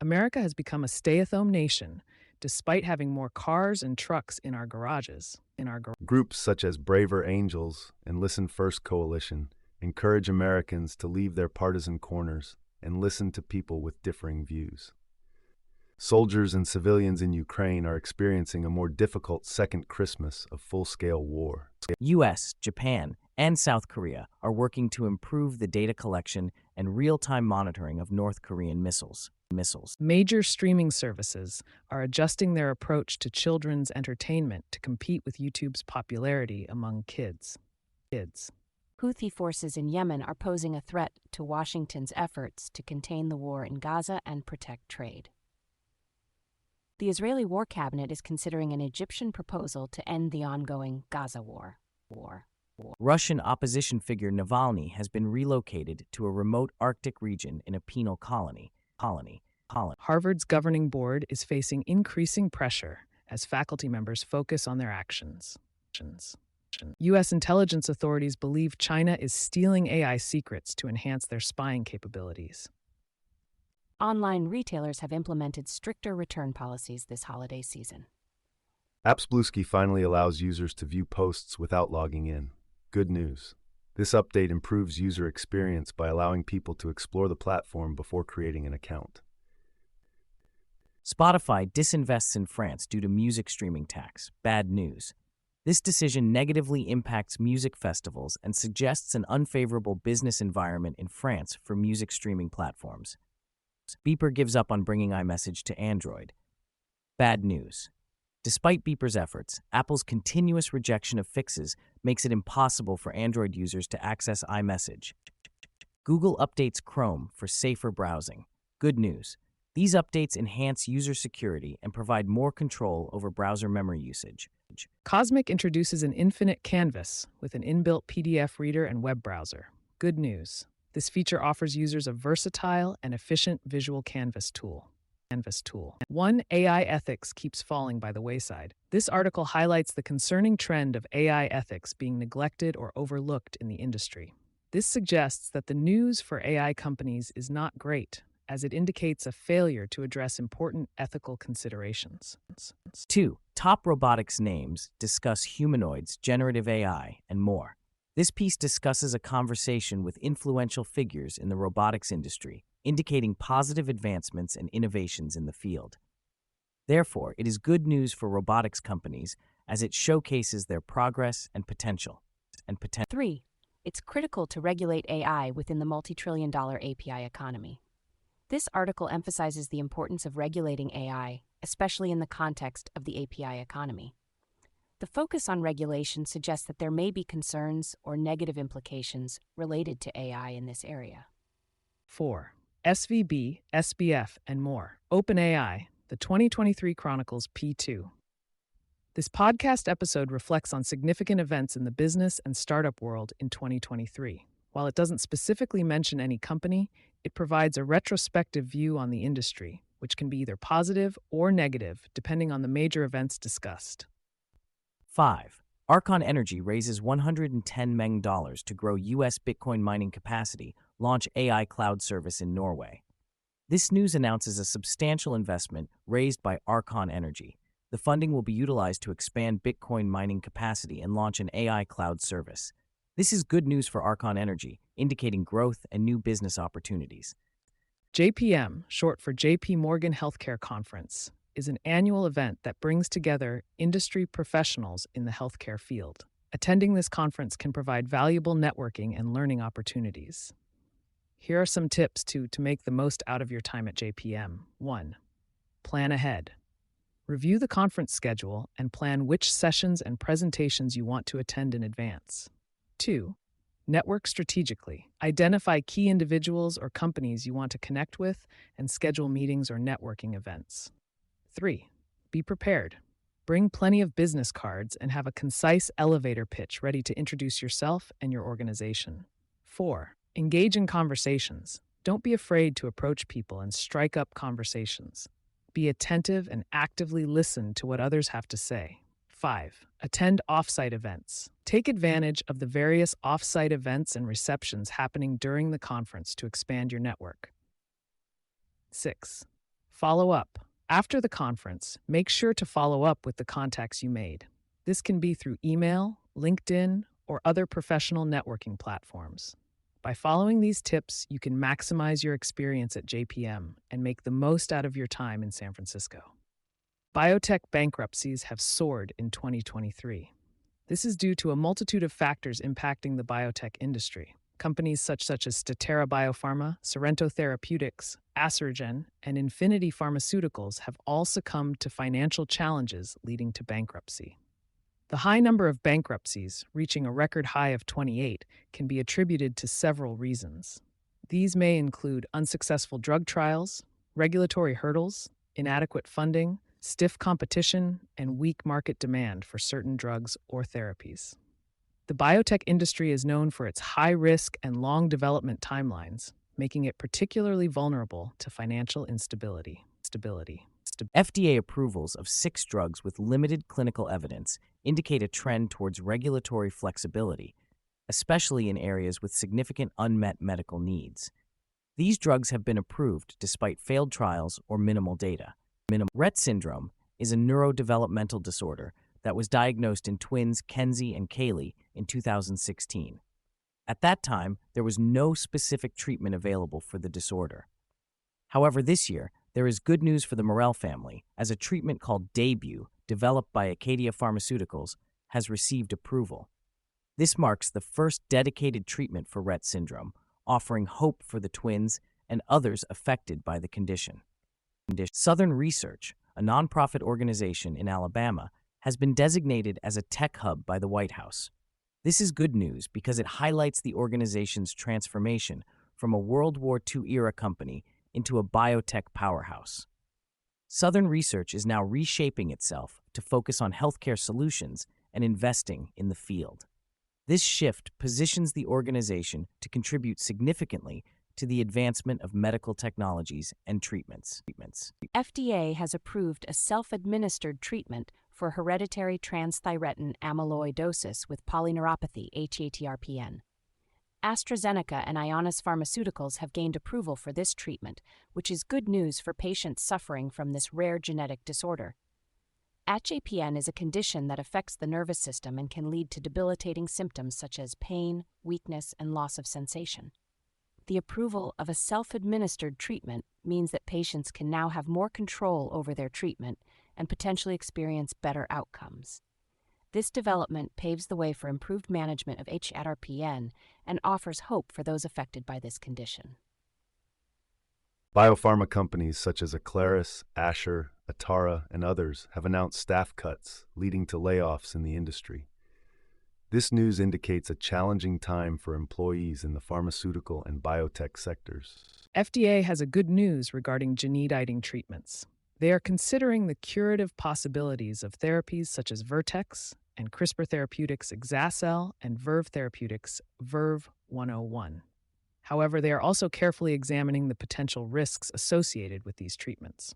America has become a stay-at-home nation, despite having more cars and trucks in our garages. Groups such as Braver Angels and Listen First Coalition encourage Americans to leave their partisan corners and listen to people with differing views. Soldiers and civilians in Ukraine are experiencing a more difficult second Christmas of full-scale war. US, Japan, and South Korea are working to improve the data collection and real-time monitoring of North Korean missiles. Major streaming services are adjusting their approach to children's entertainment to compete with YouTube's popularity among kids. Houthi forces in Yemen are posing a threat to Washington's efforts to contain the war in Gaza and protect trade. The Israeli War Cabinet is considering an Egyptian proposal to end the ongoing Gaza war. Russian opposition figure Navalny has been relocated to a remote Arctic region in a penal colony. Harvard's governing board is facing increasing pressure as faculty members focus on their actions. U.S. intelligence authorities believe China is stealing AI secrets to enhance their spying capabilities. Online retailers have implemented stricter return policies this holiday season. AppsBlueski finally allows users to view posts without logging in. Good news. This update improves user experience by allowing people to explore the platform before creating an account. Spotify disinvests in France due to music streaming tax. Bad news. This decision negatively impacts music festivals and suggests an unfavorable business environment in France for music streaming platforms. Beeper gives up on bringing iMessage to Android. Bad news. Despite Beeper's efforts, Apple's continuous rejection of fixes makes it impossible for Android users to access iMessage. Google updates Chrome for safer browsing. Good news. These updates enhance user security and provide more control over browser memory usage. Cosmic introduces an infinite canvas with an inbuilt PDF reader and web browser. Good news. This feature offers users a versatile and efficient visual canvas tool. One, AI ethics keeps falling by the wayside. This article highlights the concerning trend of AI ethics being neglected or overlooked in the industry. This suggests that the news for AI companies is not great, as it indicates a failure to address important ethical considerations. 2. Top robotics names discuss humanoids, generative AI, and more. This piece discusses a conversation with influential figures in the robotics industry, indicating positive advancements and innovations in the field. Therefore, it is good news for robotics companies as it showcases their progress and potential. 3. It's critical to regulate AI within the multi-trillion-dollar API economy. This article emphasizes the importance of regulating AI, especially in the context of the API economy. The focus on regulation suggests that there may be concerns or negative implications related to AI in this area. 4. SVB, SBF, and more. OpenAI, the 2023 Chronicles P2. This podcast episode reflects on significant events in the business and startup world in 2023. While it doesn't specifically mention any company, it provides a retrospective view on the industry, which can be either positive or negative depending on the major events discussed. 5. Archon Energy raises $110 million to grow U.S. Bitcoin mining capacity, launch AI cloud service in Norway. This news announces a substantial investment raised by Archon Energy. The funding will be utilized to expand Bitcoin mining capacity and launch an AI cloud service. This is good news for Archon Energy, indicating growth and new business opportunities. JPM, short for JP Morgan Healthcare Conference, is an annual event that brings together industry professionals in the healthcare field. Attending this conference can provide valuable networking and learning opportunities. Here are some tips to make the most out of your time at JPM. 1. Plan ahead. Review the conference schedule and plan which sessions and presentations you want to attend in advance. 2. Network strategically. Identify key individuals or companies you want to connect with and schedule meetings or networking events. 3. Be prepared. Bring plenty of business cards and have a concise elevator pitch ready to introduce yourself and your organization. 4. Engage in conversations. Don't be afraid to approach people and strike up conversations. Be attentive and actively listen to what others have to say. 5. Attend off-site events. Take advantage of the various off-site events and receptions happening during the conference to expand your network. 6. Follow up. After the conference, make sure to follow up with the contacts you made. This can be through email, LinkedIn, or other professional networking platforms. By following these tips, you can maximize your experience at JPM and make the most out of your time in San Francisco. Biotech bankruptcies have soared in 2023. This is due to a multitude of factors impacting the biotech industry. Companies such as Statera Biopharma, Sorrento Therapeutics, Acergen, and Infinity Pharmaceuticals have all succumbed to financial challenges leading to bankruptcy. The high number of bankruptcies, reaching a record high of 28, can be attributed to several reasons. These may include unsuccessful drug trials, regulatory hurdles, inadequate funding, stiff competition, and weak market demand for certain drugs or therapies. The biotech industry is known for its high risk and long development timelines, making it particularly vulnerable to financial instability. FDA approvals of 6 drugs with limited clinical evidence indicate a trend towards regulatory flexibility, especially in areas with significant unmet medical needs. These drugs have been approved despite failed trials or minimal data. Rett syndrome is a neurodevelopmental disorder that was diagnosed in twins Kenzie and Kaylee in 2016. At that time, there was no specific treatment available for the disorder. However, this year, there is good news for the Morel family, as a treatment called Daybue, developed by Acadia Pharmaceuticals, has received approval. This marks the first dedicated treatment for Rett syndrome, offering hope for the twins and others affected by the condition. Southern Research, a nonprofit organization in Alabama, has been designated as a tech hub by the White House. This is good news because it highlights the organization's transformation from a World War II-era company into a biotech powerhouse. Southern Research is now reshaping itself to focus on healthcare solutions and investing in the field. This shift positions the organization to contribute significantly to the advancement of medical technologies and treatments. FDA has approved a self-administered treatment for hereditary transthyretin amyloidosis with polyneuropathy, hATRPN. AstraZeneca and Ionis Pharmaceuticals have gained approval for this treatment, which is good news for patients suffering from this rare genetic disorder. ATJPN is a condition that affects the nervous system and can lead to debilitating symptoms such as pain, weakness, and loss of sensation. The approval of a self-administered treatment means that patients can now have more control over their treatment and potentially experience better outcomes. This development paves the way for improved management of hATRPN and offers hope for those affected by this condition. Biopharma companies such as Aclaris, Asher, Atara, and others have announced staff cuts, leading to layoffs in the industry. This news indicates a challenging time for employees in the pharmaceutical and biotech sectors. FDA has a good news regarding gene-editing treatments. They are considering the curative possibilities of therapies such as Vertex and CRISPR Therapeutics' Exaccel and Verve Therapeutics' VERVE-101. However, they are also carefully examining the potential risks associated with these treatments.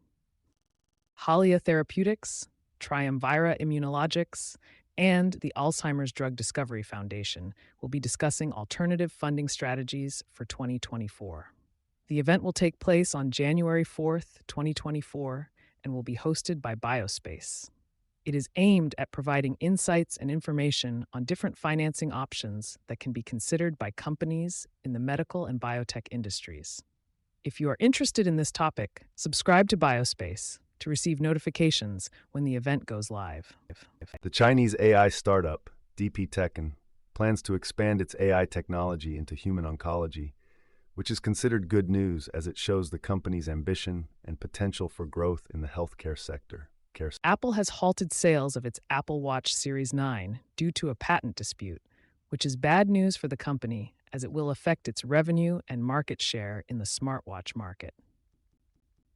Halia Therapeutics, Triumvira Immunologics, and the Alzheimer's Drug Discovery Foundation will be discussing alternative funding strategies for 2024. The event will take place on January 4th, 2024, and will be hosted by Biospace. It is aimed at providing insights and information on different financing options that can be considered by companies in the medical and biotech industries. If you are interested in this topic, subscribe to Biospace to receive notifications when the event goes live. The Chinese AI startup, DP Tekken, plans to expand its AI technology into human oncology, which is considered good news as it shows the company's ambition and potential for growth in the healthcare sector. Apple has halted sales of its Apple Watch Series 9 due to a patent dispute, which is bad news for the company as it will affect its revenue and market share in the smartwatch market.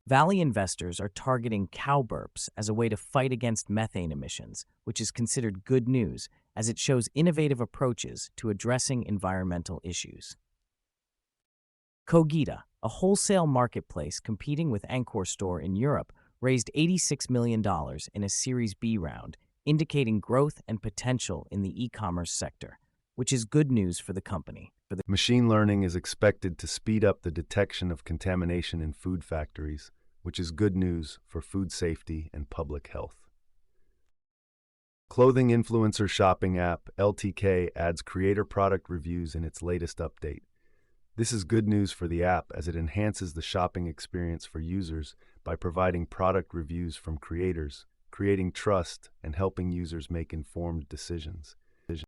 Valley investors are targeting cow burps as a way to fight against methane emissions, which is considered good news as it shows innovative approaches to addressing environmental issues. Cogita, a wholesale marketplace competing with Anchor Store in Europe, raised $86 million in a Series B round, indicating growth and potential in the e-commerce sector, which is good news for the company. Machine learning is expected to speed up the detection of contamination in food factories, which is good news for food safety and public health. Clothing influencer shopping app LTK adds creator product reviews in its latest update. This is good news for the app as it enhances the shopping experience for users by providing product reviews from creators, creating trust, and helping users make informed decisions.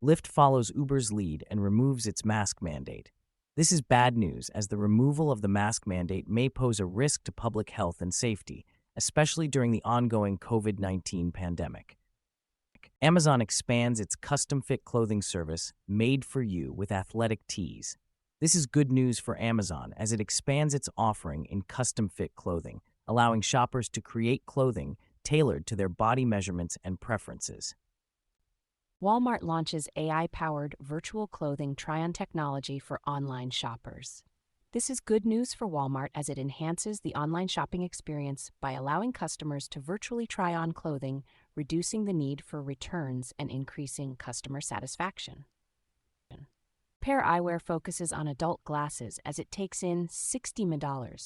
Lyft follows Uber's lead and removes its mask mandate. This is bad news as the removal of the mask mandate may pose a risk to public health and safety, especially during the ongoing COVID-19 pandemic. Amazon expands its custom-fit clothing service, Made for You, with athletic tees. This is good news for Amazon as it expands its offering in custom-fit clothing, allowing shoppers to create clothing tailored to their body measurements and preferences. Walmart launches AI-powered virtual clothing try-on technology for online shoppers. This is good news for Walmart as it enhances the online shopping experience by allowing customers to virtually try on clothing, reducing the need for returns and increasing customer satisfaction. Pair Eyewear focuses on adult glasses as it takes in $60 million.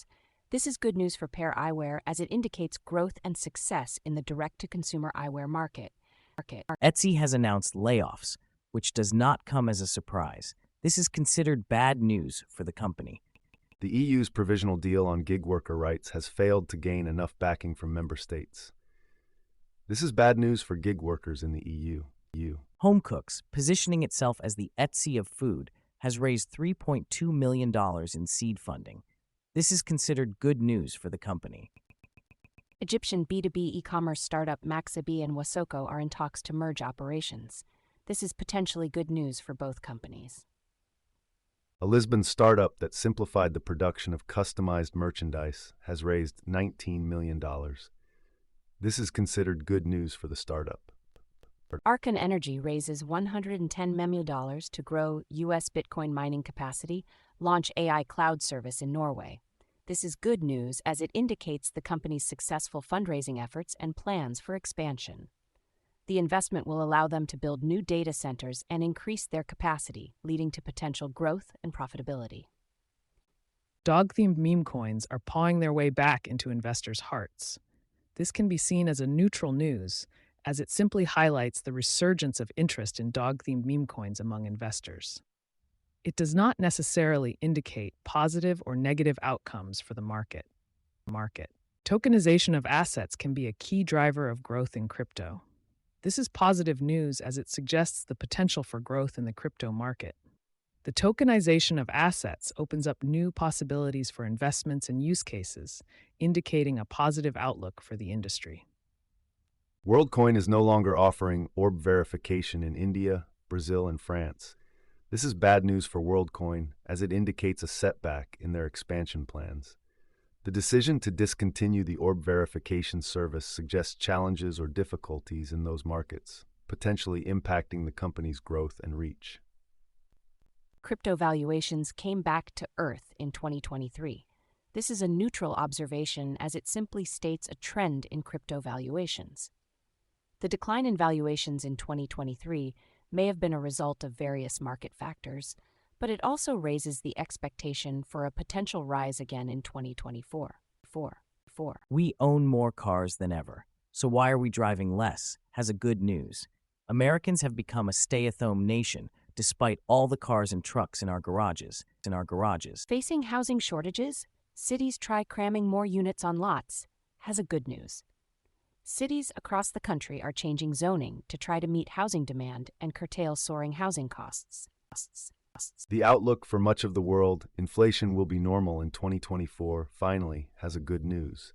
This is good news for Pair Eyewear as it indicates growth and success in the direct-to-consumer eyewear market. Etsy has announced layoffs, which does not come as a surprise. This is considered bad news for the company. The EU's provisional deal on gig worker rights has failed to gain enough backing from member states. This is bad news for gig workers in the EU. HomeCooks, positioning itself as the Etsy of food, has raised $3.2 million in seed funding. This is considered good news for the company. Egyptian B2B e-commerce startup Maxabi and Wasoko are in talks to merge operations. This is potentially good news for both companies. A Lisbon startup that simplified the production of customized merchandise has raised $19 million. This is considered good news for the startup. Arcan Energy raises $110 million to grow U.S. Bitcoin mining capacity, launch AI cloud service in Norway. This is good news as it indicates the company's successful fundraising efforts and plans for expansion. The investment will allow them to build new data centers and increase their capacity, leading to potential growth and profitability. Dog-themed meme coins are pawing their way back into investors' hearts. This can be seen as a neutral news, as it simply highlights the resurgence of interest in dog-themed meme coins among investors. It does not necessarily indicate positive or negative outcomes for the market. Tokenization of assets can be a key driver of growth in crypto. This is positive news as it suggests the potential for growth in the crypto market. The tokenization of assets opens up new possibilities for investments and use cases, indicating a positive outlook for the industry. WorldCoin is no longer offering orb verification in India, Brazil, and France. This is bad news for WorldCoin as it indicates a setback in their expansion plans. The decision to discontinue the orb verification service suggests challenges or difficulties in those markets, potentially impacting the company's growth and reach. Crypto valuations came back to earth in 2023. This is a neutral observation as it simply states a trend in crypto valuations. The decline in valuations in 2023 may have been a result of various market factors, but it also raises the expectation for a potential rise again in 2024. We own more cars than ever, so why are we driving less? Has a good news. Americans have become a stay-at-home nation despite all the cars and trucks in our garages. Facing housing shortages, cities try cramming more units on lots. Has a good news. Cities across the country are changing zoning to try to meet housing demand and curtail soaring housing costs. The outlook for much of the world, inflation will be normal in 2024, finally, has a good news.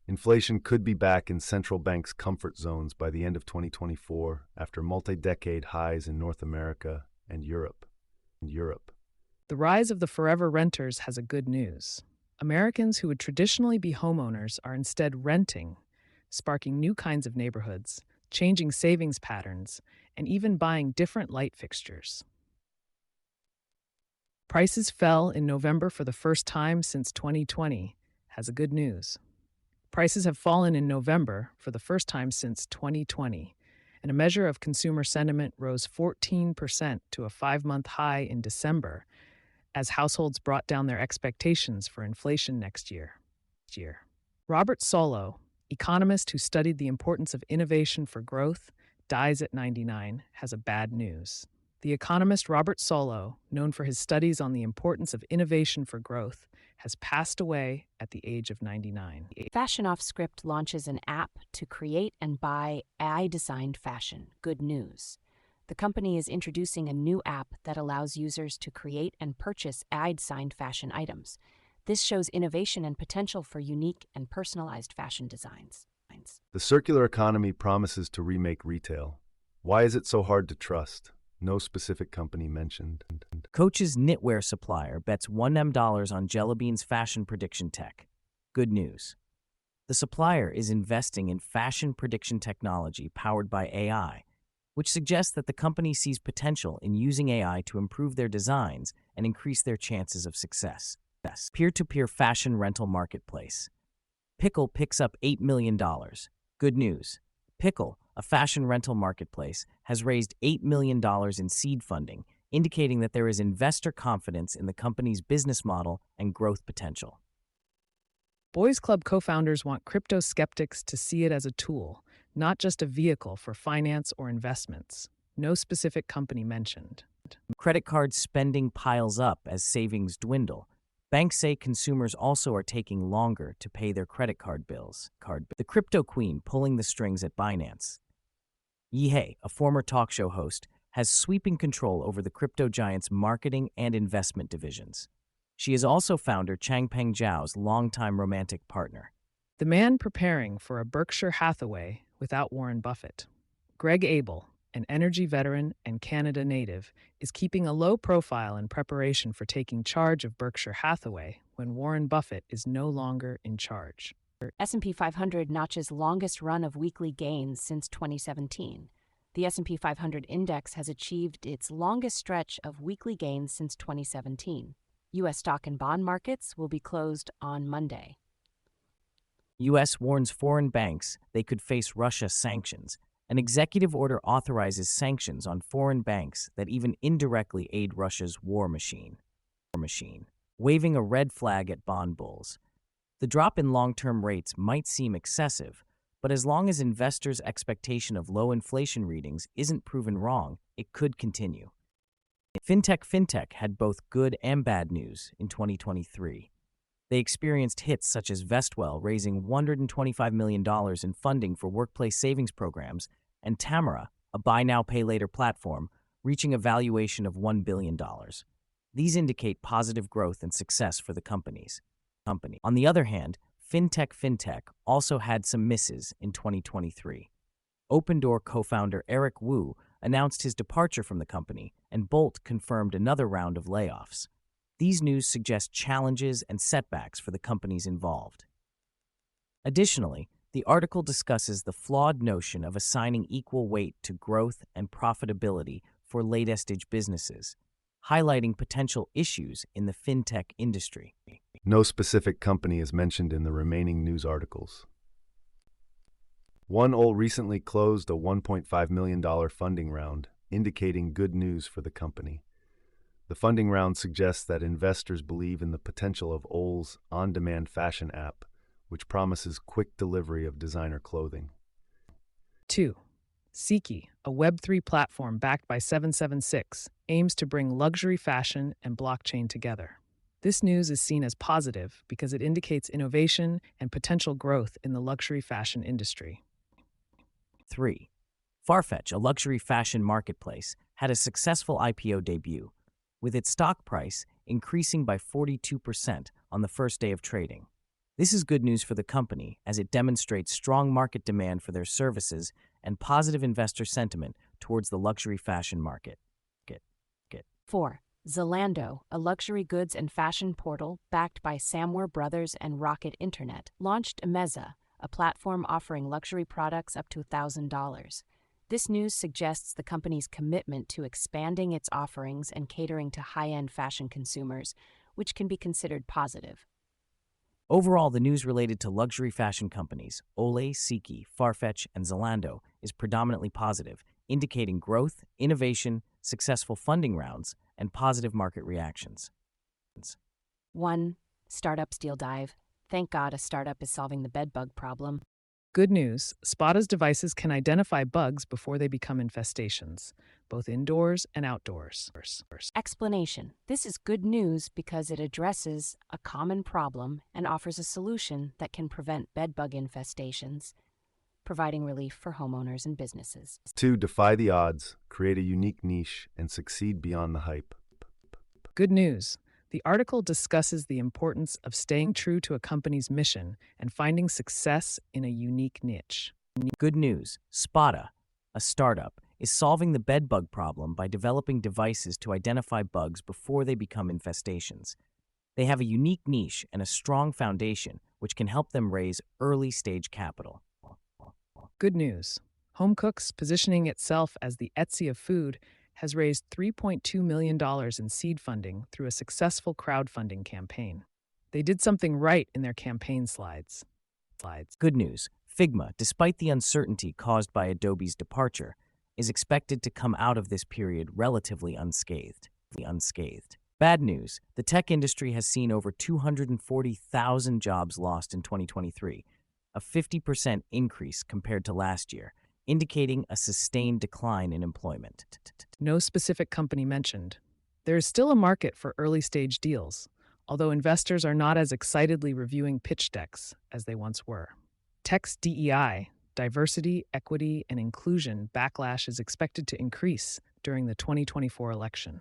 Inflation could be back in central banks' comfort zones by the end of 2024 after multi-decade highs in North America and Europe. The rise of the forever renters has a good news. Americans who would traditionally be homeowners are instead renting, sparking new kinds of neighborhoods, changing savings patterns, and even buying different light fixtures. Prices fell in November for the first time since 2020, has a good news. Prices have fallen in November for the first time since 2020, and a measure of consumer sentiment rose 14% to a 5-month high in December, as households brought down their expectations for inflation next year. Robert Solow, economist who studied the importance of innovation for growth, dies at 99, has a bad news. The economist Robert Solow, known for his studies on the importance of innovation for growth, has passed away at the age of 99. Fashion Off Script launches an app to create and buy AI-designed fashion. Good news. The company is introducing a new app that allows users to create and purchase AI-designed fashion items. This shows innovation and potential for unique and personalized fashion designs. The circular economy promises to remake retail. Why is it so hard to trust? No specific company mentioned. Coach's knitwear supplier bets $1 million on Jelly Bean's fashion prediction tech. Good news. The supplier is investing in fashion prediction technology powered by AI, which suggests that the company sees potential in using AI to improve their designs and increase their chances of success. Peer-to-peer fashion rental marketplace. Pickle picks up $8 million. Good news. Pickle, a fashion rental marketplace, has raised $8 million in seed funding, indicating that there is investor confidence in the company's business model and growth potential. Boys Club co-founders want crypto skeptics to see it as a tool, not just a vehicle for finance or investments. No specific company mentioned. Credit card spending piles up as savings dwindle. Banks say consumers also are taking longer to pay their credit card bills. The crypto queen pulling the strings at Binance. Yihei, a former talk show host, has sweeping control over the crypto giant's marketing and investment divisions. She is also founder Changpeng Zhao's longtime romantic partner. The man preparing for a Berkshire Hathaway without Warren Buffett. Greg Abel, an energy veteran and Canada native, is keeping a low profile in preparation for taking charge of Berkshire Hathaway when Warren Buffett is no longer in charge. S&P 500 notches longest run of weekly gains since 2017. The S&P 500 index has achieved its longest stretch of weekly gains since 2017. U.S. stock and bond markets will be closed on Monday. U.S. warns foreign banks they could face Russia sanctions. An executive order authorizes sanctions on foreign banks that even indirectly aid Russia's war machine. Waving a red flag at bond bulls. The drop in long-term rates might seem excessive, but as long as investors' expectation of low inflation readings isn't proven wrong, it could continue. Fintech had both good and bad news in 2023. They experienced hits such as Vestwell raising $125 million in funding for workplace savings programs, and Tamara, a buy now pay later platform, reaching a valuation of $1 billion. These indicate positive growth and success for the companies. On the other hand, Fintech also had some misses in 2023. Opendoor co-founder Eric Wu announced his departure from the company, and Bolt confirmed another round of layoffs. These news suggest challenges and setbacks for the companies involved. Additionally, the article discusses the flawed notion of assigning equal weight to growth and profitability for late-stage businesses, highlighting potential issues in the fintech industry. No specific company is mentioned in the remaining news articles. OneOL recently closed a $1.5 million funding round, indicating good news for the company. The funding round suggests that investors believe in the potential of OL's on-demand fashion app, which promises quick delivery of designer clothing. 2. Seeki, a Web3 platform backed by 776, aims to bring luxury fashion and blockchain together. This news is seen as positive because it indicates innovation and potential growth in the luxury fashion industry. 3. Farfetch, a luxury fashion marketplace, had a successful IPO debut, with its stock price increasing by 42% on the first day of trading. This is good news for the company as it demonstrates strong market demand for their services and positive investor sentiment towards the luxury fashion market. 4. Zalando, a luxury goods and fashion portal backed by Samwer Brothers and Rocket Internet, launched Emeza, a platform offering luxury products up to $1,000. This news suggests the company's commitment to expanding its offerings and catering to high-end fashion consumers, which can be considered positive. Overall, the news related to luxury fashion companies, Olay, Seeki, Farfetch, and Zalando, is predominantly positive, indicating growth, innovation, successful funding rounds, and positive market reactions. 1. Startups deal dive. Thank God a startup is solving the bedbug problem. Good news, Spada's devices can identify bugs before they become infestations, both indoors and outdoors. Explanation. This is good news because it addresses a common problem and offers a solution that can prevent bedbug infestations, providing relief for homeowners and businesses. 2. Defy the odds, create a unique niche, and succeed beyond the hype. Good news. The article discusses the importance of staying true to a company's mission and finding success in a unique niche. Good news. Spada, a startup, is solving the bedbug problem by developing devices to identify bugs before they become infestations. They have a unique niche and a strong foundation, which can help them raise early-stage capital. Good news. HomeCooks, positioning itself as the Etsy of food, has raised $3.2 million in seed funding through a successful crowdfunding campaign. They did something right in their campaign slides. Good news. Figma, despite the uncertainty caused by Adobe's departure, is expected to come out of this period relatively unscathed. Bad news. The tech industry has seen over 240,000 jobs lost in 2023, a 50% increase compared to last year, indicating a sustained decline in employment. No specific company mentioned. There is still a market for early-stage deals, although investors are not as excitedly reviewing pitch decks as they once were. Tech's DEI, diversity, equity, and inclusion backlash is expected to increase during the 2024 election.